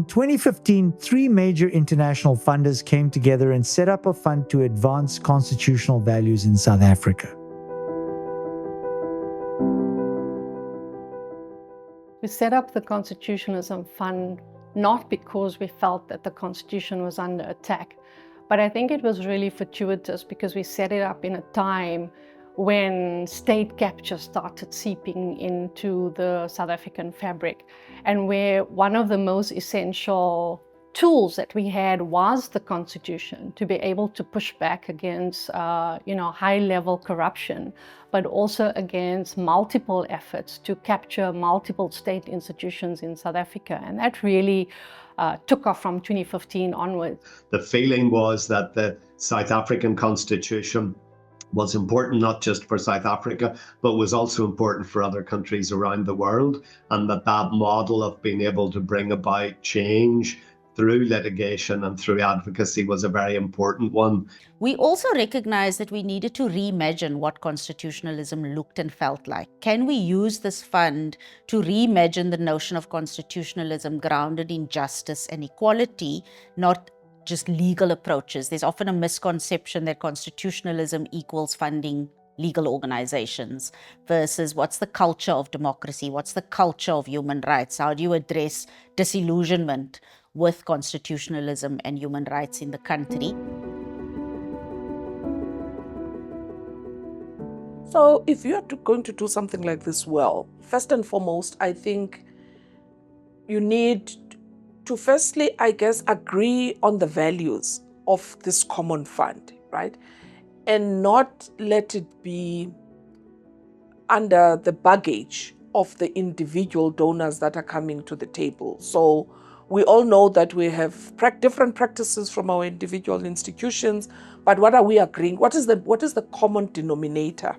2015, three major international funders came together and set up a fund to advance constitutional values in South Africa. We set up the Constitutionalism Fund not because we felt that the Constitution was under attack, but I think it was really fortuitous because we set it up in a time when state capture started seeping into the South African fabric, and where one of the most essential tools that we had was the Constitution to be able to push back against high-level corruption, but also against multiple efforts to capture multiple state institutions in South Africa. And that really took off from 2015 onwards. The feeling was that the South African Constitution was important not just for South Africa, but was also important for other countries around the world, and that model of being able to bring about change through litigation and through advocacy was a very important one. We also recognized that we needed to reimagine what constitutionalism looked and felt like. Can we use this fund to reimagine the notion of constitutionalism grounded in justice and equality, not just legal approaches? There's often a misconception that constitutionalism equals funding legal organizations versus what's the culture of democracy? What's the culture of human rights? How do you address disillusionment with constitutionalism and human rights in the country? So if you are going to do something like this well, first and foremost, I think you need to firstly, I guess, agree on the values of this common fund, right? And not let it be under the baggage of the individual donors that are coming to the table. So we all know that we have different practices from our individual institutions, but what are we agreeing? What is the common denominator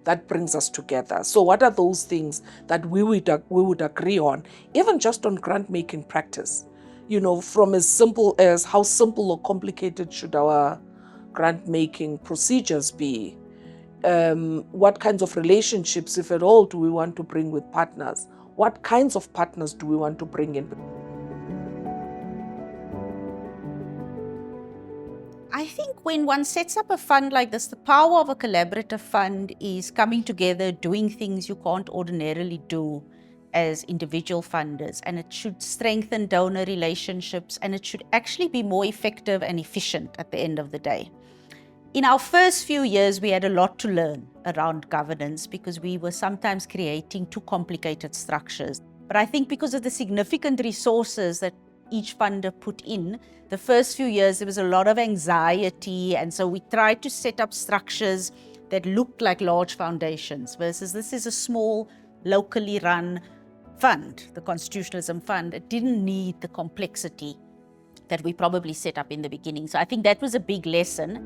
that brings us together? So what are those things that we would agree on, even just on grant-making practice? You know, from as simple as how simple or complicated should our grant-making procedures be? What kinds of relationships, if at all, do we want to bring with partners? What kinds of partners do we want to bring in? I think when one sets up a fund like this, the power of a collaborative fund is coming together, doing things you can't ordinarily do as individual funders, and it should strengthen donor relationships, and it should actually be more effective and efficient at the end of the day. In our first few years, we had a lot to learn around governance because we were sometimes creating too complicated structures. But I think because of the significant resources that each funder put in, the first few years there was a lot of anxiety, and so we tried to set up structures that looked like large foundations versus this is a small, locally run fund, the Constitutionalism Fund. It didn't need the complexity that we probably set up in the beginning. So I think that was a big lesson.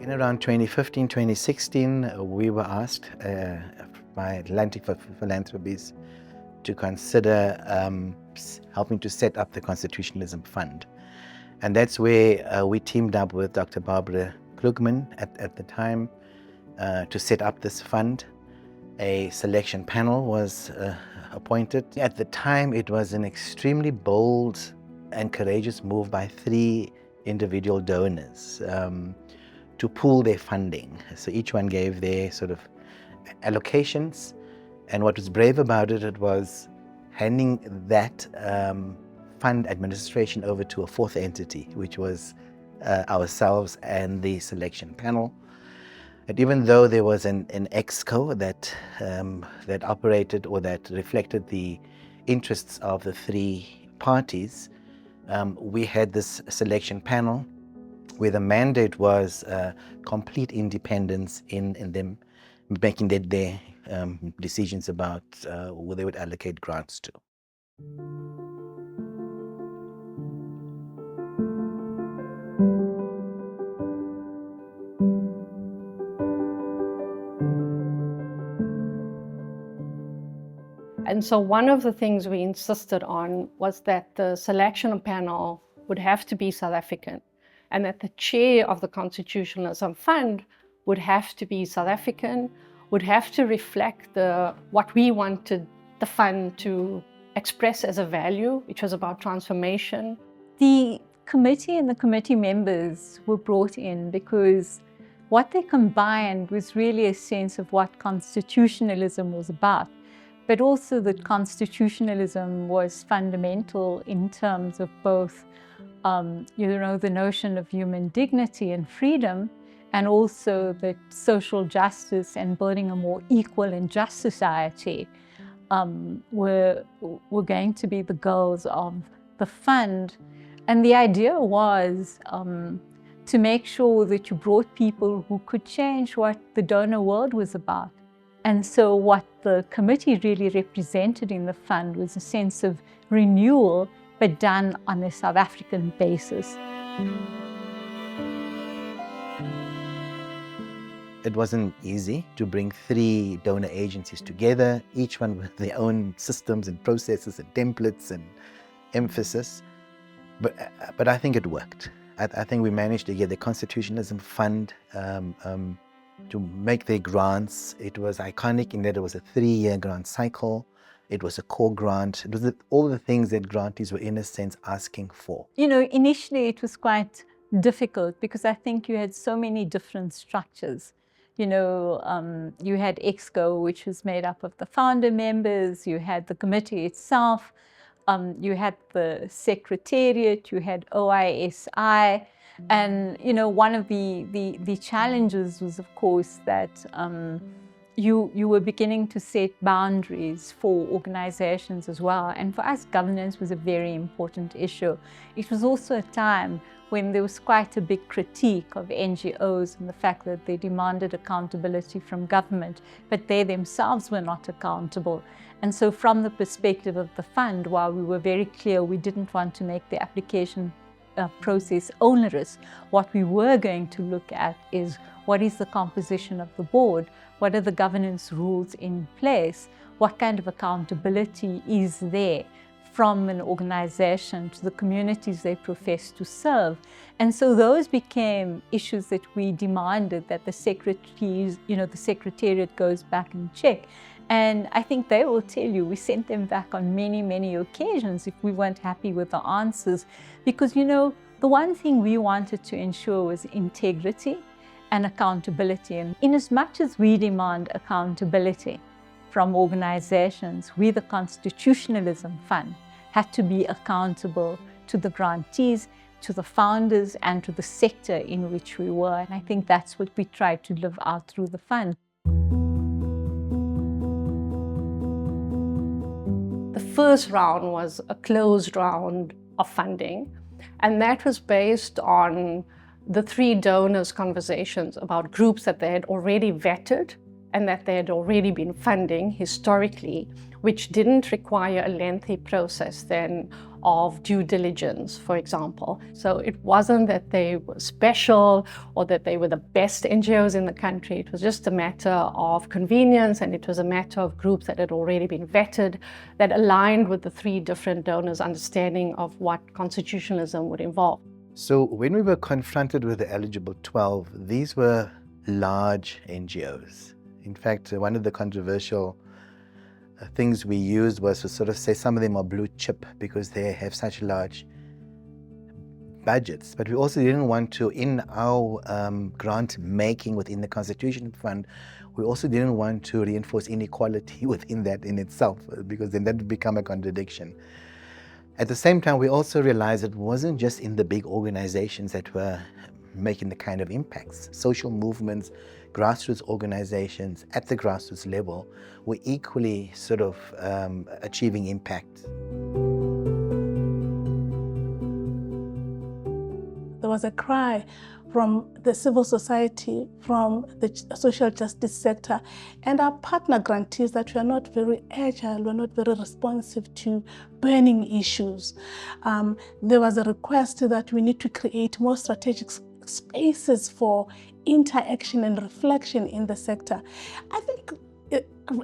In around 2015, 2016, we were asked by Atlantic for Philanthropies to consider helping to set up the Constitutionalism Fund. And that's where we teamed up with Dr. Barbara Klugman at the time to set up this fund. A selection panel was appointed. At the time, it was an extremely bold and courageous move by three individual donors to pool their funding. So each one gave their sort of allocations. And what was brave about it was handing that fund administration over to a fourth entity, which was ourselves and the selection panel. And even though there was an exco that operated or that reflected the interests of the three parties, we had this selection panel where the mandate was complete independence in them making their decisions about who they would allocate grants to. And so one of the things we insisted on was that the selection panel would have to be South African, and that the chair of the Constitutionalism Fund would have to be South African, would have to reflect what we wanted the fund to express as a value, which was about transformation. The committee and the committee members were brought in because what they combined was really a sense of what constitutionalism was about, but also that constitutionalism was fundamental in terms of both, the notion of human dignity and freedom, and also that social justice and building a more equal and just society were going to be the goals of the fund. And the idea was to make sure that you brought people who could change what the donor world was about. And so what the committee really represented in the fund was a sense of renewal, but done on a South African basis. It wasn't easy to bring 3 donor agencies together, each one with their own systems and processes and templates and emphasis. But I think it worked. I think we managed to get the Constitutionalism Fund to make their grants. It was iconic in that it was a 3-year grant cycle. It was a core grant. It was all the things that grantees were, in a sense, asking for. Initially it was quite difficult because I think you had so many different structures. You had EXCO, which was made up of the founder members, you had the committee itself, you had the secretariat, you had OISI, and one of the challenges was, of course, that you were beginning to set boundaries for organizations as well. And for us, governance was a very important issue. It was also a time when there was quite a big critique of NGOs and the fact that they demanded accountability from government, but they themselves were not accountable. And so from the perspective of the fund, while we were very clear we didn't want to make the application process onerous, what we were going to look at is what is the composition of the board, what are the governance rules in place, what kind of accountability is there from an organization to the communities they profess to serve. And so those became issues that we demanded that the secretaries, the secretariat goes back and check. And I think they will tell you, we sent them back on many, many occasions if we weren't happy with the answers. Because, the one thing we wanted to ensure was integrity and accountability. And in as much as we demand accountability from organizations, we, the Constitutionalism Fund, had to be accountable to the grantees, to the founders, and to the sector in which we were. And I think that's what we tried to live out through the fund. The first round was a closed round of funding, and that was based on the 3 donors' conversations about groups that they had already vetted and that they had already been funding historically, which didn't require a lengthy process then of due diligence, for example. So it wasn't that they were special or that they were the best NGOs in the country. It was just a matter of convenience, and it was a matter of groups that had already been vetted, that aligned with the 3 different donors' understanding of what constitutionalism would involve. So when we were confronted with the eligible 12, these were large NGOs. In fact, one of the controversial things we used was to sort of say some of them are blue chip because they have such large budgets. But we also didn't want to, in our grant making within the Constitution Fund, we also didn't want to reinforce inequality within that in itself, because then that would become a contradiction. At the same time, we also realized it wasn't just in the big organizations that were making the kind of impacts. Social movements, grassroots organizations at the grassroots level were equally sort of achieving impact. There was a cry from the civil society, from the social justice sector, and our partner grantees that we are not very agile, we're not very responsive to burning issues. There was a request that we need to create more strategic spaces for interaction and reflection in the sector. I think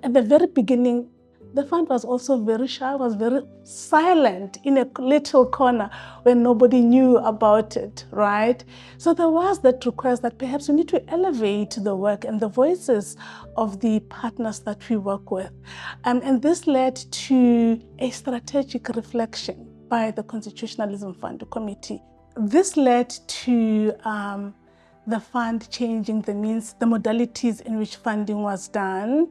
at the very beginning, the fund was also very shy, was very silent in a little corner where nobody knew about it, right? So there was that request that perhaps we need to elevate the work and the voices of the partners that we work with. And this led to a strategic reflection by the Constitutionalism Fund Committee. This led to the fund changing the means, the modalities in which funding was done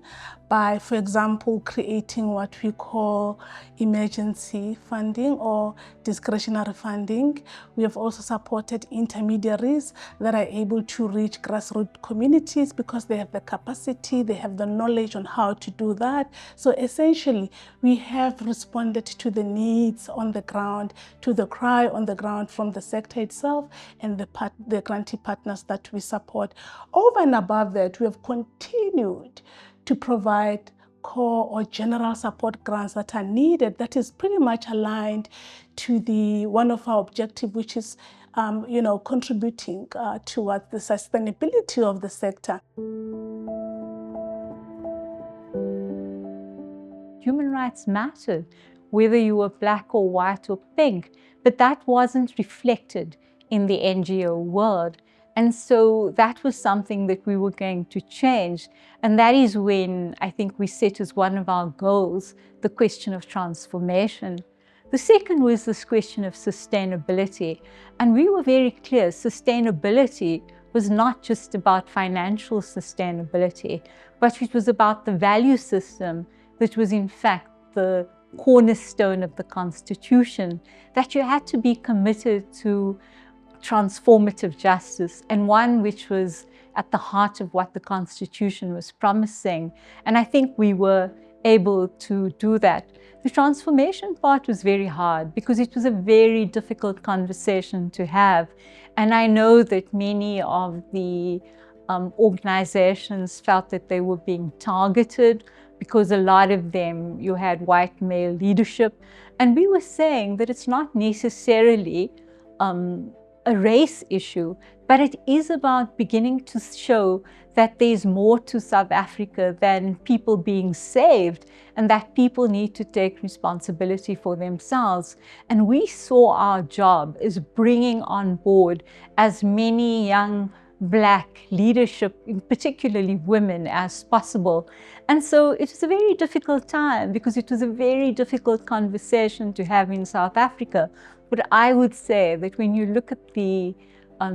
by, for example, creating what we call emergency funding or discretionary funding. We have also supported intermediaries that are able to reach grassroots communities because they have the capacity, they have the knowledge on how to do that. So essentially, we have responded to the needs on the ground, to the cry on the ground from the sector itself and the grantee partners that we support. Over and above that, we have continued to provide core or general support grants that are needed, that is pretty much aligned to one of our objectives, which is contributing towards the sustainability of the sector. Human rights mattered, whether you were black or white or pink, but that wasn't reflected in the NGO world. And so that was something that we were going to change. And that is when I think we set as one of our goals the question of transformation. The second was this question of sustainability. And we were very clear, sustainability was not just about financial sustainability, but it was about the value system that was in fact the cornerstone of the Constitution, that you had to be committed to transformative justice, and one which was at the heart of what the Constitution was promising. And I think we were able to do that. The transformation part was very hard because it was a very difficult conversation to have. And I know that many of the organizations felt that they were being targeted because a lot of them, you had white male leadership. And we were saying that it's not necessarily a race issue, but it is about beginning to show that there's more to South Africa than people being saved, and that people need to take responsibility for themselves. And we saw our job as bringing on board as many young Black leadership, particularly women, as possible. And so it was a very difficult time because it was a very difficult conversation to have in South Africa. But I would say that when you look at the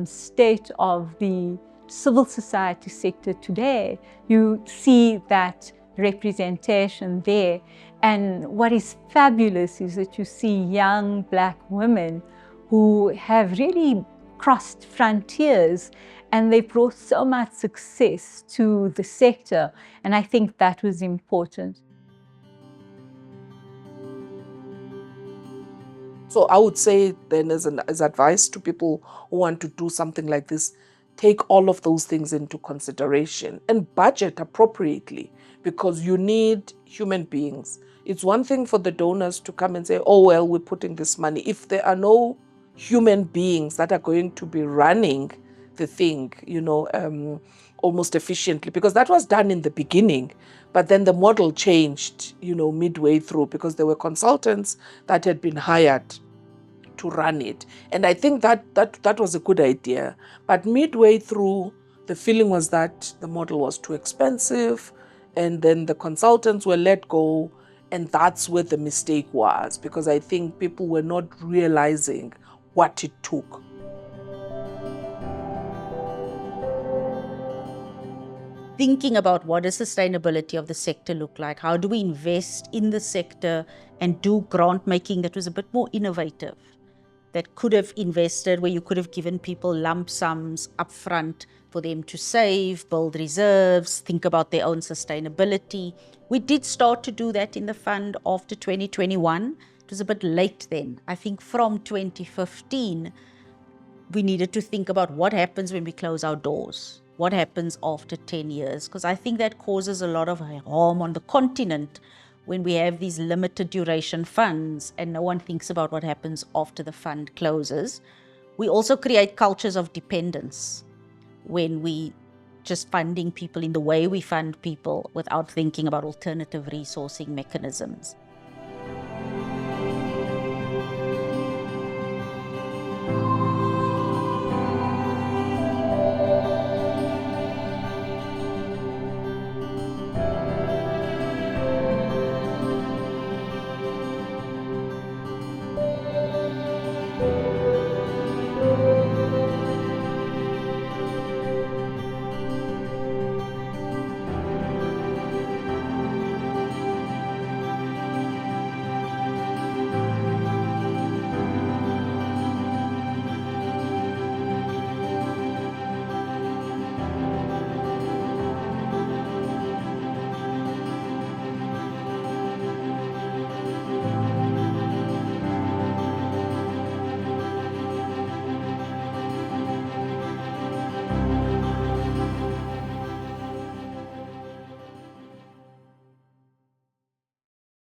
state of the civil society sector today, you see that representation there. And what is fabulous is that you see young Black women who have really crossed frontiers, and they brought so much success to the sector. And I think that was important. So I would say then as advice to people who want to do something like this, take all of those things into consideration and budget appropriately, because you need human beings. It's one thing for the donors to come and say, oh, well, we're putting this money. If there are no human beings that are going to be running the thing, almost efficiently, because that was done in the beginning, but then the model changed, midway through, because there were consultants that had been hired to run it. And I think that was a good idea. But midway through, the feeling was that the model was too expensive, and then the consultants were let go, and that's where the mistake was, because I think people were not realizing what it took. Thinking about what does sustainability of the sector look like? How do we invest in the sector and do grant making that was a bit more innovative, that could have invested, where you could have given people lump sums upfront for them to save, build reserves, think about their own sustainability. We did start to do that in the fund after 2021. It was a bit late then. I think from 2015, we needed to think about what happens when we close our doors. What happens after 10 years? Because I think that causes a lot of harm on the continent when we have these limited duration funds and no one thinks about what happens after the fund closes. We also create cultures of dependence when we just funding people in the way we fund people without thinking about alternative resourcing mechanisms.